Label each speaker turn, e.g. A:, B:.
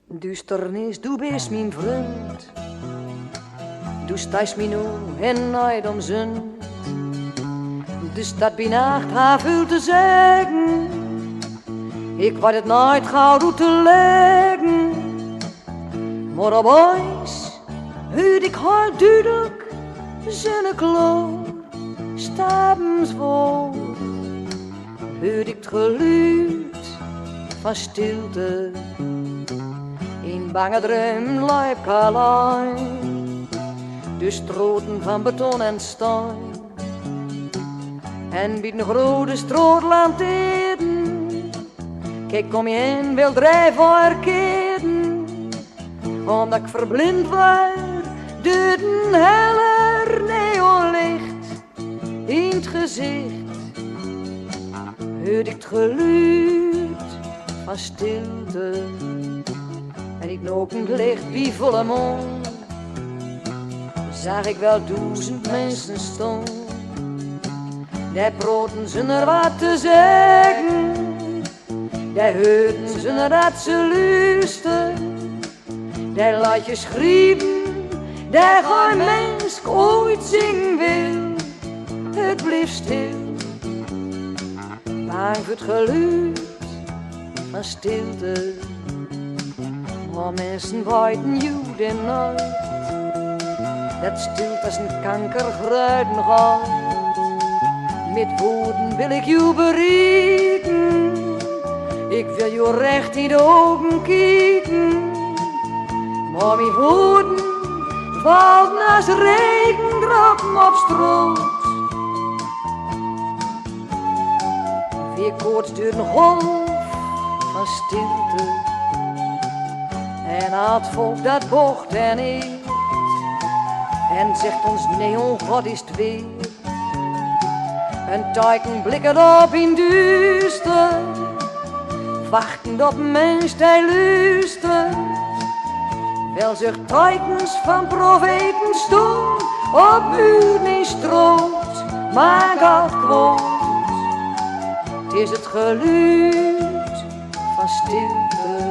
A: Duisternis, du bist mijn vriend. Du stajst mij nu en nooit om zin. Dus dat bij nacht haar veel te zeggen. Ik weet het nooit gauw toe te leggen. Maar opeens hoorde ik haar duidelijk zijn kloor. Stabens voor hoorde ik het geluid van stilte. In bange droom lijp ik alleen. De stroten van beton en steen. En bij een grote strootlantaarn. Kijk, kom je in, wil drijven herkeren. Omdat ik verblind was door een heller neonlicht in het gezicht. Hoorde ik het geluid van stilte. En ik knopend licht bij volle mond. Zag ik wel 1000 mensen staan. Die proten zonder wat te zeggen. Die hoorden zonder dat ze luisteren. Die laat je schrijven. Die geen mens ooit zingen wil. Het bleef stil. Bang voor het geluid van stilte. Maar mensen weten jood en nooit. Dat stilt als een kankergruiden gaat. Met woorden wil ik jou bereiken. Ik wil jou recht in de ogen kijken. Maar mijn woorden valt als regendroppen op straat. Weer koorts door een golf van stilte. En het volk dat bocht en eet. En zegt ons neon, God is het weer. Een teken blikken op in duister. Wachtend op mens die luistert. Wel zich tekens van profeten stoel. Op uur in stroot, maak al kwaad. Het is het geluid van stilte.